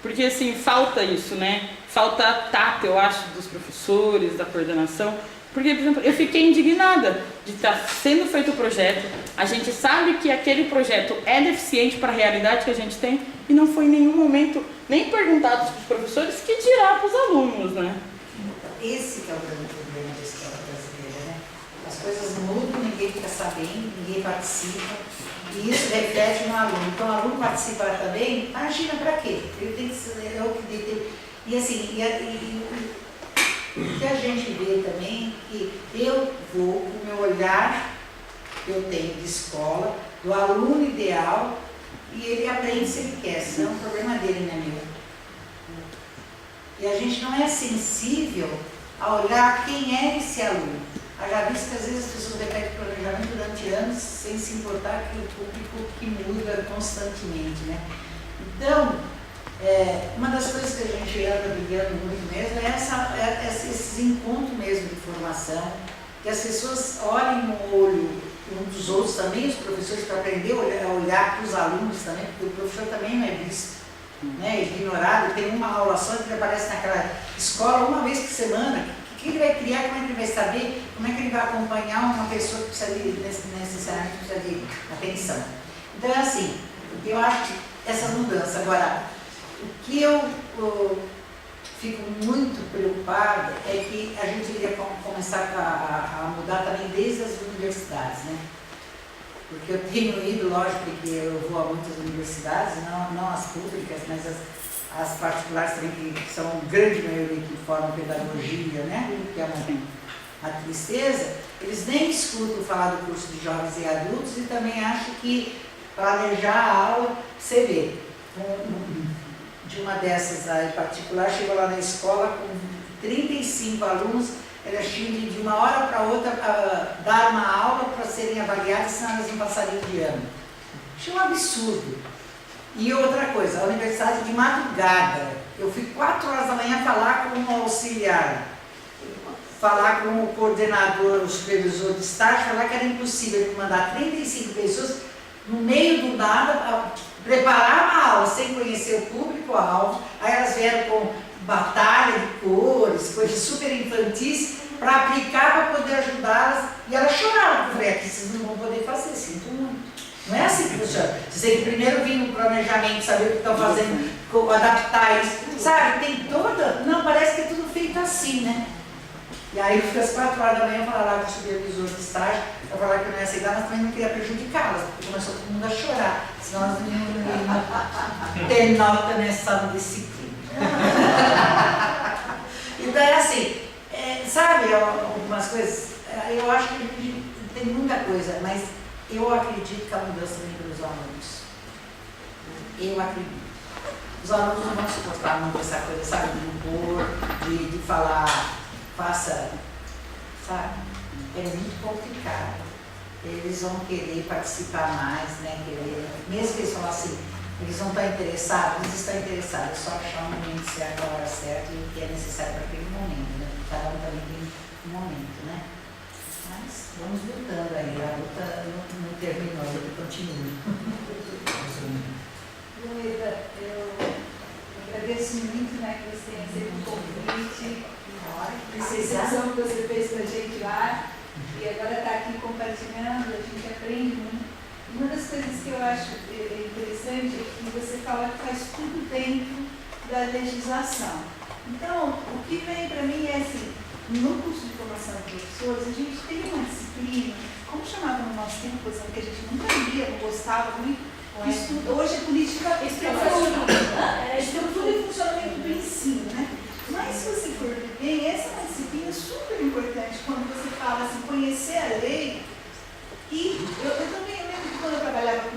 porque assim, falta isso, né? Falta tato, eu acho, dos professores, da coordenação, porque, por exemplo, eu fiquei indignada de estar sendo feito o projeto, a gente sabe que aquele projeto é deficiente para a realidade que a gente tem e não foi em nenhum momento nem perguntado para os professores, que dirá para os alunos, né? Esse que é o grande problema da escola brasileira, né? As coisas mudam, ninguém fica sabendo, ninguém participa, e isso reflete no aluno. Então o aluno participa também, imagina para quê? Ele tem que ser, e assim, o que a gente vê também, que eu vou, com o meu olhar que eu tenho de escola, do aluno ideal, e ele aprende se ele quer, senão o problema dele não é meu. E a gente não é sensível a olhar quem é esse aluno. Eu já visto que às vezes as pessoas repetem o planejamento durante anos sem se importar com o público que muda constantemente, né? Então, uma das coisas que a gente anda brigando muito mesmo é esses encontros mesmo de formação, que as pessoas olhem no olho um dos outros também, os professores, para aprender a olhar para os alunos também, porque o professor também não é visto. né, ignorado, tem uma aula só que ele aparece naquela escola uma vez por semana. O que ele vai criar, como é que ele vai saber, como é que ele vai acompanhar uma pessoa que precisa necessariamente precisa de atenção. Então é assim, eu acho que essa mudança. Agora, o que eu fico muito preocupada é que a gente iria começar a mudar também desde as universidades, né? Porque eu tenho ido, lógico, porque eu vou a muitas universidades, não as públicas, mas as particulares também, que são a grande maioria que formam pedagogia, né? Que é uma tristeza. Eles nem escutam falar do curso de jovens e adultos e também acham que planejar a aula, você vê. De uma dessas aí particular, chegou lá na escola com 35 alunos, elas tinham de uma hora para outra dar uma aula para serem avaliadas, senão elas não passariam de ano. Achei um absurdo. E outra coisa, a universidade de madrugada, eu fui 4 horas da manhã falar com o auxiliar, falar com o coordenador, o supervisor de estágio, falar que era impossível ele mandar 35 pessoas no meio do nada, preparar uma aula sem conhecer o público-alvo. Aí elas vieram com batalha de cores, coisas super infantis, para aplicar, para poder ajudá-las. E elas choraram. Eu falei, aqui vocês não vão poder fazer, sinto muito. Não é assim que funciona. Vocês têm que primeiro vir no planejamento, saber o que estão fazendo, adaptar isso. Sabe, tem toda... Não, parece que é tudo feito assim, né? E aí eu fui às 4 horas da manhã falar lá com o supervisor de estágio, para falar que eu não ia aceitar, mas também não queria prejudicá-las, porque começou todo mundo a chorar, senão elas não iam ter nota nessa disciplina. Então é assim, sabe algumas coisas, eu acho que a gente tem muita coisa, mas eu acredito que a mudança vem pelos alunos. Eu acredito. Os alunos não vão suportar muito essa coisa, sabe, de impor, de falar, faça, sabe? É muito complicado. Eles vão querer participar mais, né? Mesmo que eles falem assim, eles não estão interessados, eles estão interessados, é só achar um momento certo, a hora certa e o que é necessário para aquele momento, né? Cada um também tem um momento, né? Mas vamos lutando aí, a luta não terminou, a luta continua. Luísa, eu agradeço muito, né, que você tenha aceito o convite, a recepção que você fez para a gente lá, e agora está aqui compartilhando, a gente aprende muito. Uma das coisas que eu acho interessante é que você fala que faz tudo dentro da legislação. Então, o que vem para mim é assim, no curso de formação de professores, a gente tem uma disciplina, como chamava no nosso tempo, que a gente nunca lia, não gostava muito. Hoje é política, estrutura e funcionamento do ensino, né? Mas se você for ver bem, essa é uma disciplina super importante quando você fala assim, conhecer a lei. E eu também lembro que quando eu trabalhava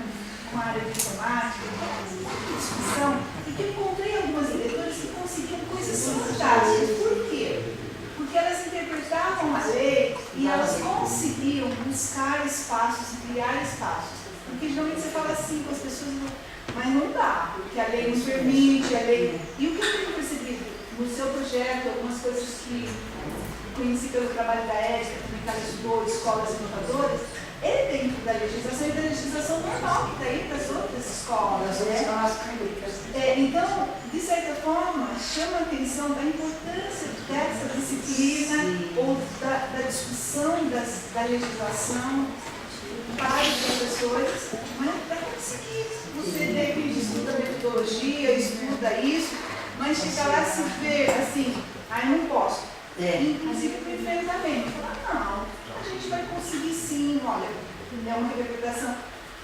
com a área de informática, com discussão, e que encontrei algumas diretoras que conseguiam coisas fantásticas. Por quê? Porque elas interpretavam a lei e elas conseguiam buscar espaços e criar espaços. Porque geralmente você fala assim com as pessoas, mas não dá, porque a lei não permite, a lei... E o que eu tenho percebido no seu projeto, algumas coisas que conheci pelo trabalho da Ética, também que ela estudou, escolas inovadoras, é dentro da legislação e da legislação normal que está aí das outras escolas. Então, de certa forma, chama a atenção da importância dessa disciplina ou da discussão da legislação para os professores, mas para conseguir. Você de repente estuda metodologia, estuda isso, mas chega lá e se vê assim, não posso. Inclusive para o enfrentamento. Falar, não, a gente vai conseguir sim, olha, é uma interpretação.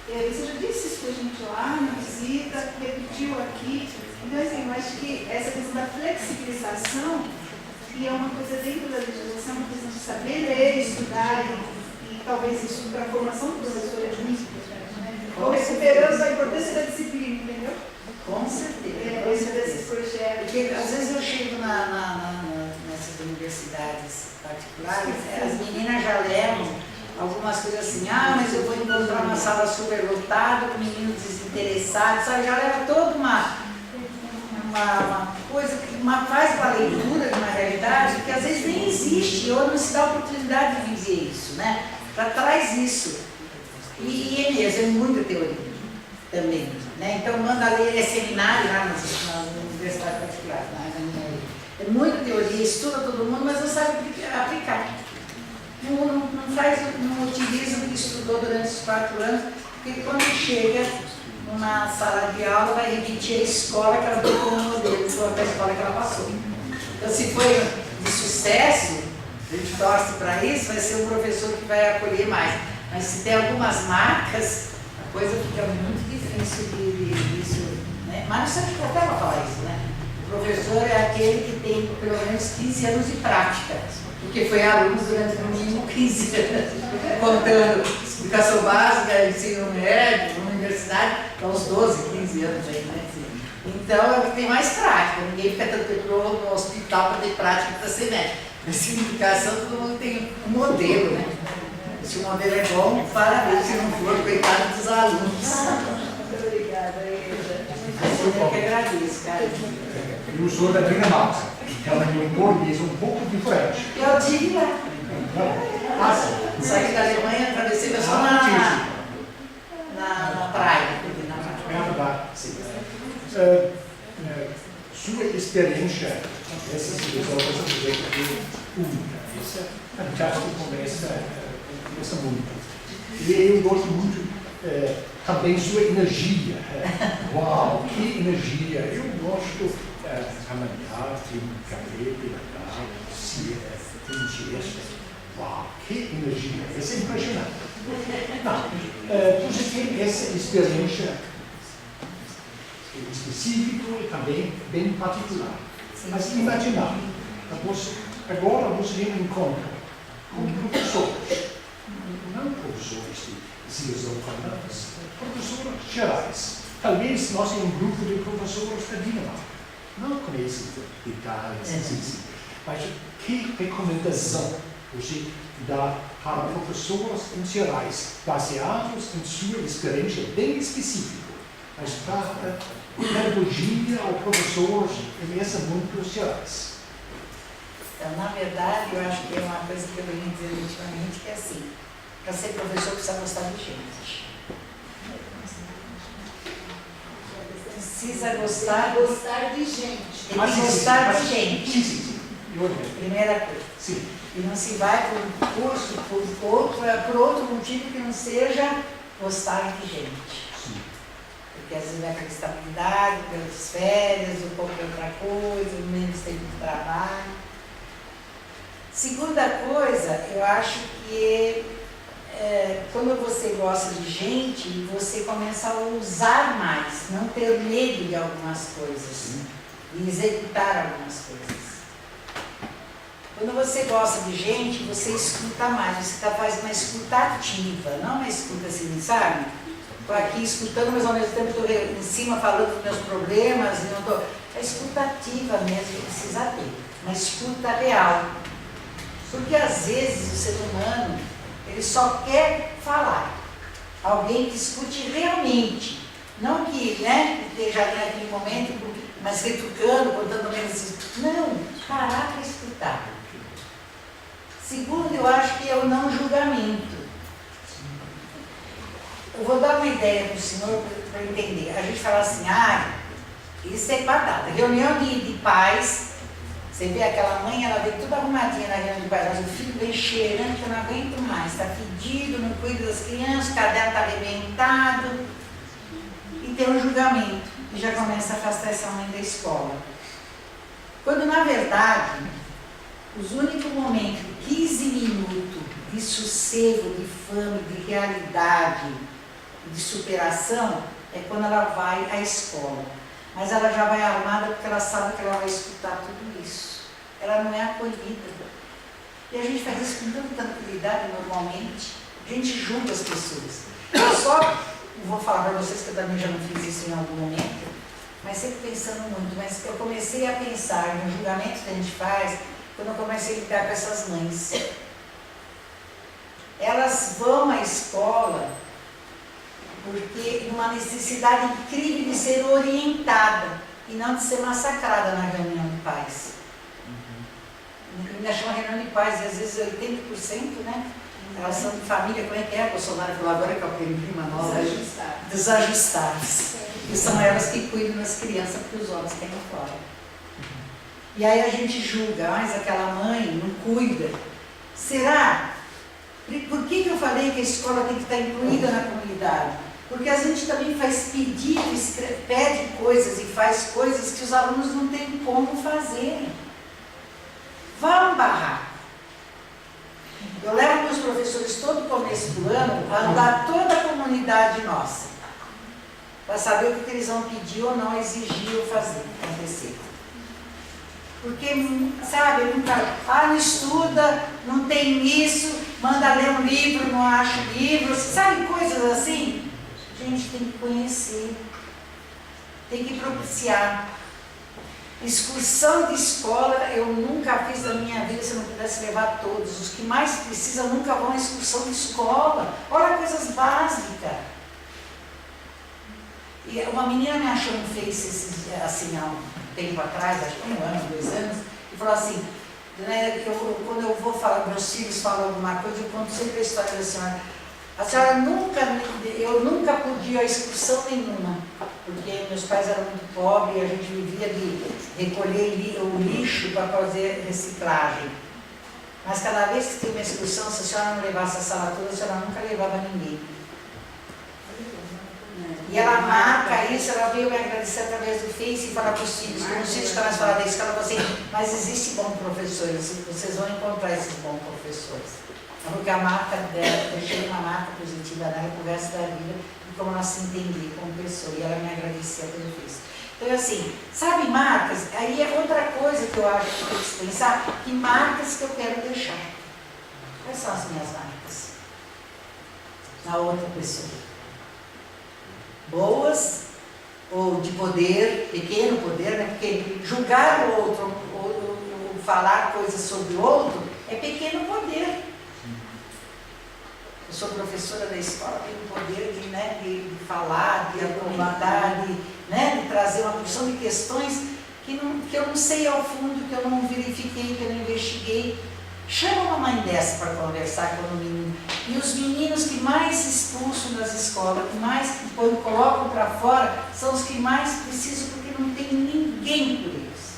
Você já disse isso para a gente lá na visita, repetiu aqui. Então, assim, eu acho que essa questão da flexibilização, que é uma coisa dentro da legislação, uma questão de saber ler, estudar e talvez isso para a formação do professor é muito importante, né? Ou recuperando a importância da disciplina, entendeu? Com certeza. Desses projetos. Porque às vezes eu chego nessas universidades particulares, as meninas já levam algumas coisas assim, mas eu vou encontrar uma sala super lotada, com meninos desinteressados, sabe? Já leva toda uma coisa, faz uma leitura de uma realidade que às vezes nem existe, ou não se dá a oportunidade de viver isso, né? Já traz isso. E é mesmo, é muita teoria também, né? Então manda ler seminário lá na universidade particular, é muita teoria, estuda todo mundo, mas não sabe aplicar. Não utiliza o que estudou durante os 4 anos, porque quando chega numa sala de aula vai repetir a escola que ela deu como modelo, a escola que ela passou. Então se foi de sucesso, a gente torce para isso, vai ser um professor que vai acolher mais. Mas se tem algumas marcas, a coisa fica muito difícil disso, né? Mas não sei até ela falar isso, né? O professor é aquele que tem pelo menos 15 anos de prática, porque foi aluno durante no mínimo 15 anos, contando educação básica, ensino médio, universidade, então uns 12, 15 anos aí, né? Então é o que tem mais prática, ninguém fica tanto tempo no hospital para ter prática para ser médico. Mas em educação todo mundo tem um modelo, né? Se o modelo é bom, parabéns, se não for, coitado dos alunos. Muito obrigada, Eda. Eu que agradeço, cara. Eu sou da Dinamarca, ela tem um português um pouco diferente. Eu tive lá. Assim. Saí da Alemanha, atravessei só na praia. É verdade. Sua experiência nessa situação, essa projeto é única. Isso é fantástico, começa muito. E eu gosto muito também sua energia. Uau, que energia! Eu gosto de caminhar, tem um café legal, tem um gesto. Uau, que energia! Isso é impressionante. Não, você tem essa experiência específica e também bem particular. Mas imaginar, agora você tem um encontro com professores, não professores de ciências humanas, professores gerais. Talvez nós temos um grupo de professores da Dinamarca, não conhecem detalhes, mas que recomendação você dá para professores em gerais, baseados em sua experiência bem específica, mas para pedagogia ou professores em essa muito gerais? Então, na verdade, eu acho que é uma coisa que eu venho dizendo ultimamente, que é assim, para ser professor precisa gostar de gente. Precisa gostar de gente. Tem que gostar de gente. Sim. Primeira coisa. Sim. E não se vai por um curso, por outro motivo que não seja gostar de gente. Sim. Porque às vezes vai pela estabilidade, pelas férias, um pouco de outra coisa, menos tempo de trabalho. Segunda coisa, eu acho que quando você gosta de gente, você começa a usar mais, não ter medo de algumas coisas, e executar algumas coisas. Quando você gosta de gente, você escuta mais, você faz uma escuta ativa, não uma escuta assim, sabe? Estou aqui escutando, mas ao mesmo tempo estou em cima falando dos meus problemas, e não estou... É escuta ativa mesmo que precisa ter, uma escuta real. Porque às vezes o ser humano, ele só quer falar. Alguém que escute realmente. Não que, né, esteja ali naquele momento, mas retrucando, contando menos. Não, parar para escutar. Segundo, eu acho que é o não julgamento. Eu vou dar uma ideia para o senhor para entender. A gente fala assim, isso é batata. Reunião de pais. Você vê aquela mãe, ela vem toda arrumadinha na reunião de pais, mas o filho vem cheirando que eu não aguento mais, está fedido, não cuida das crianças, o caderno está arrebentado, e tem um julgamento, e já começa a afastar essa mãe da escola. Quando, na verdade, os únicos momentos, 15 minutos de sossego, de fome, de realidade, de superação, é quando ela vai à escola. Mas ela já vai armada porque ela sabe que ela vai escutar tudo isso. Ela não é acolhida. E a gente faz isso com tanta tranquilidade normalmente. A gente julga as pessoas. Eu só vou falar para vocês que eu também já não fiz isso em algum momento, mas sempre pensando muito. Mas eu comecei a pensar no julgamento que a gente faz quando eu comecei a lidar com essas mães. Elas vão à escola porque uma necessidade incrível de ser orientada e não de ser massacrada na reunião de pais. Ainda chama reunião de pais, e às vezes 80%, né? Elas são de família, como é que é? Bolsonaro falou agora que é o prima nova. Desajustados. Desajustados. E são elas que cuidam das crianças porque os homens têm fora. E aí a gente julga, mas aquela mãe não cuida. Será? Por que eu falei que a escola tem que estar incluída na comunidade? Porque a gente também faz pedido, pede coisas e faz coisas que os alunos não têm como fazer. Vá a um barraco. Eu levo meus professores todo começo do ano a andar toda a comunidade nossa, para saber o que eles vão pedir ou não exigir ou fazer acontecer. Porque, sabe, não estuda, não tem isso, manda ler um livro, não acha livro, sabe, coisas assim? A gente tem que conhecer, tem que propiciar. Excursão de escola eu nunca fiz na minha vida se eu não pudesse levar todos. Os que mais precisam nunca vão à excursão de escola. Olha coisas básicas. E uma menina me achou no Face assim, há um tempo atrás, acho que 1 ano, 2 anos, e falou assim, né, quando eu vou falar, meus filhos falam alguma coisa, eu conto sempre a história da senhora. A senhora eu nunca podia ir a excursão nenhuma, porque meus pais eram muito pobres e a gente vivia de recolher o lixo para fazer reciclagem. Mas cada vez que tinha uma excursão, se a senhora não levasse a sala toda, a senhora nunca levava ninguém. E ela marca isso, ela veio me agradecer através do Face e falar para os filhos, como os filhos que nós falamos disso, ela falou assim, mas existe bons professores, vocês vão encontrar esses bons professores. Porque a marca dela, deixei uma marca positiva nela para o resto da vida, e como ela se entendia como pessoa, e ela me agradecia pelo Face. Então, assim, sabe marcas? Aí é outra coisa que eu acho que tem que pensar, que marcas que eu quero deixar. Quais são as minhas marcas? Na outra pessoa. Boas, ou de poder, pequeno poder, né? Porque julgar o outro, ou falar coisas sobre o outro, é pequeno poder. Eu sou professora da escola, tenho o poder de falar, de argumentar, de trazer uma porção de questões que eu não sei ao fundo, que eu não verifiquei, que eu não investiguei. Chama uma mãe dessa para conversar com o menino. E os meninos que mais se expulsam das escolas, que mais colocam para fora, são os que mais precisam, porque não tem ninguém por eles.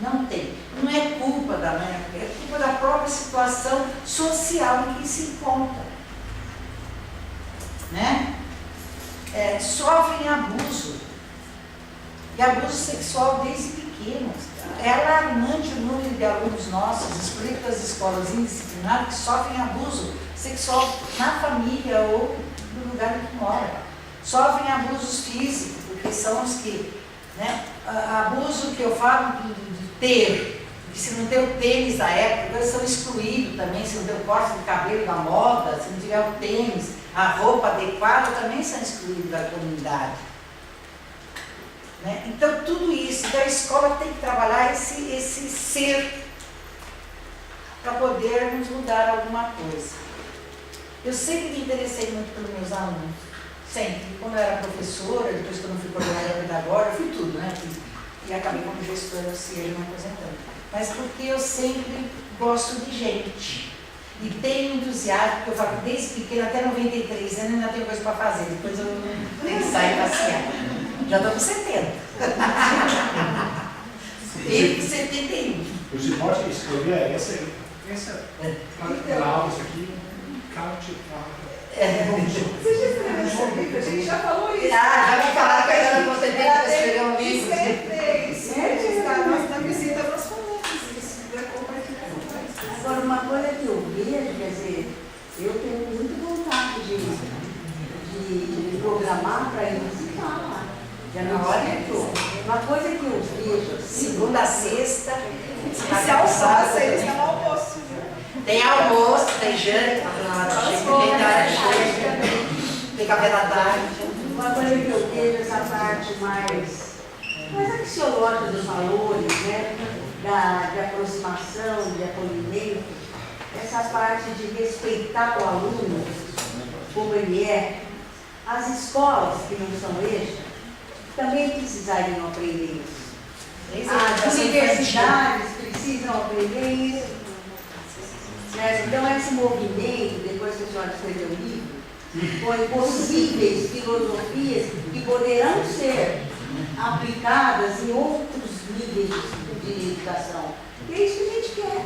Não tem. Não é culpa da mãe, é culpa da própria situação social em que se encontra. Né? Sofrem abuso. E abuso sexual desde pequenos. É alarmante o número de alunos nossos, excluídos das escolas indisciplinadas, que sofrem abuso sexual na família ou no lugar em que mora. Sofrem abusos físicos, porque são os que... Né, abuso que eu falo de ter, que se não tem o tênis da época, eles são excluídos também, se não tem o corte do cabelo da moda, se não tiver o tênis, a roupa adequada, também são excluídos da comunidade. Né? Então, tudo isso, da escola tem que trabalhar esse ser para podermos mudar alguma coisa. Eu sempre me interessei muito pelos meus alunos, sempre. Quando eu era professora, depois que eu não fui coordenadora pedagógica, eu fui tudo, né? E acabei como gestora auxiliar me aposentando. Mas porque eu sempre gosto de gente. E tenho entusiasmo, porque eu falo que desde pequena, até 93 anos, ainda tenho coisa para fazer. Depois eu tenho que sair passear. Já estou com 70. E 71. Você pode escolher essa palavra aqui, couch. Você já escreveu esse livro? A gente já falou isso. Já vai falar que agora você tem que escrever um livro. Na visita nós falamos isso, vai compartilhar. Agora, uma coisa que eu vejo, quer dizer, eu tenho muito vontade de programar para ir visitar lá. Já não escutou. Uma coisa que eu vejo, Segunda a sexta, Se almoça, eles estão no almoço. tem almoço, tem janta, tem café da tarde. uma coisa que eu vejo, essa parte mais axiológica dos valores, né? De aproximação, de acolhimento, essa parte de respeitar o aluno como ele é. As escolas que não são EJA também precisariam aprender isso. As universidades precisam aprender isso. Né? Então, esse movimento, depois que a senhora escreveu o livro, com possíveis filosofias que poderão ser aplicadas em outros níveis de educação. E é isso que a gente quer.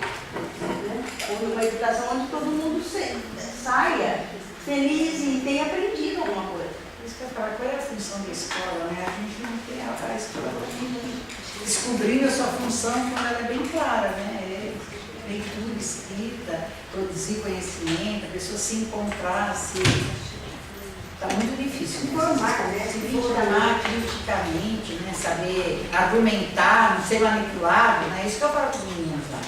Né? Uma educação onde todo mundo saia feliz e tenha aprendido alguma coisa. Isso que eu falo, qual é a função da escola, né? A gente não tem a escola descobrindo a sua função quando ela é bem clara, né? É leitura, escrita, produzir conhecimento, a pessoa se encontrar, está muito difícil. Se formar, né? Se formar criticamente, né? Saber argumentar, não ser manipulado, né? Isso que eu falo para os meninos lá.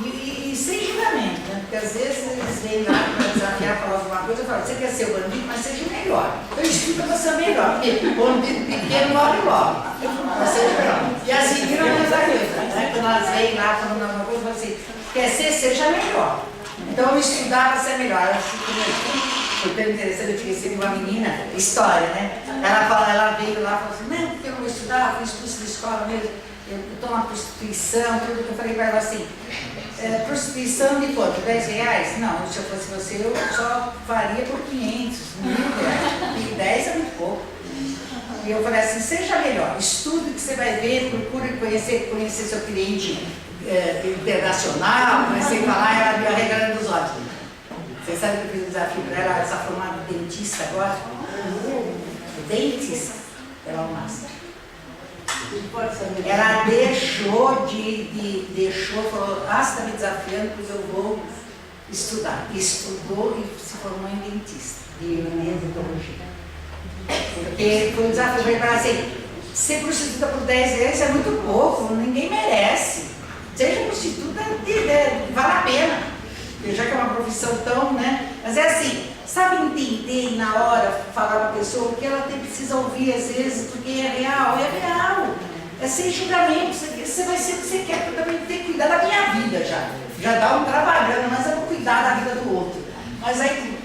E sem julgamento, né? Porque às vezes eles vêm lá para desafiar, falar alguma coisa, eu falo, você quer ser o bandido, mas seja melhor. Eu estudo para ser melhor, porque o bandido pequeno morre logo. Para ser melhor. E as meninas não mesma coisa, né? Quando elas vêm lá falando alguma coisa, eu falo assim, quer ser, seja melhor. Então eu estudar para ser melhor. Foi tão interessante, eu tinha recebido uma menina, história, né? Ela veio lá e falou assim, não, porque eu não vou estudar, eu fui expulsa da escola mesmo, eu estou na prostituição, tudo que eu falei para ela assim, prostituição de quanto? 10 reais? Não, se eu fosse você, eu só faria por 500, 1.000 reais. E 10 é muito pouco. E eu falei assim, seja melhor, estude que você vai ver, procure conhecer seu cliente internacional, comecei a falar, ela viu arregalando os olhos. Você sabe que eu fiz um desafio para ela, essa formada dentista agora? Dentista, ela é um master. Ela deixou, falou, você está me desafiando, pois eu vou estudar. Estudou e se formou em dentista, de neonatologia. Porque foi um desafio para ela assim, ser prostituta por 10 reais é muito pouco, ninguém merece. Seja prostituta, vale a pena. Já que é uma profissão tão, né? Mas é assim, sabe entender e na hora falar para a pessoa o que ela precisa ouvir às vezes, porque é real. É sem julgamento, você vai ser o que você quer, porque eu também tenho que cuidar da minha vida já. Já dá um trabalhando, mas eu vou cuidar da vida do outro. Mas aí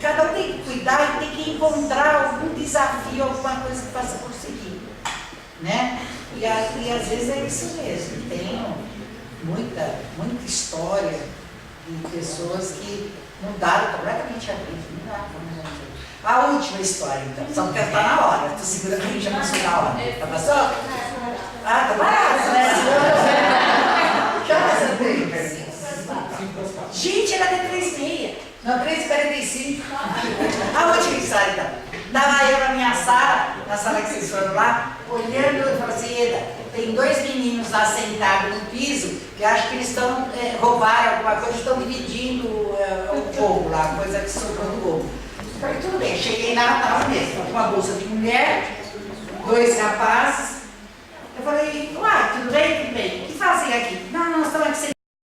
cada um tem que cuidar e tem que encontrar algum desafio, alguma coisa que faça prosseguir. Né? E às vezes é isso mesmo. Tenho muita história de pessoas que mudaram completamente a vida. A última história, então. Só porque está na hora. Estou segurando que já passou da hora. Já passou? Ah, tá parado, né? Que horas você tem? Gente, era de 3h30. Não, 3h45. A última história, então. Estava eu na minha sala, na sala que vocês foram lá, olhando e falei assim, Eda, tem 2 meninos lá sentados no piso, que acho que eles estão roubaram alguma coisa, estão dividindo o fogo lá, coisa que sobrou do ovo. Falei, tudo bem, cheguei lá, estava mesmo, com uma bolsa de mulher, 2 rapazes. Eu falei, uai, tudo bem? O que fazem aqui? Não, nós estamos aqui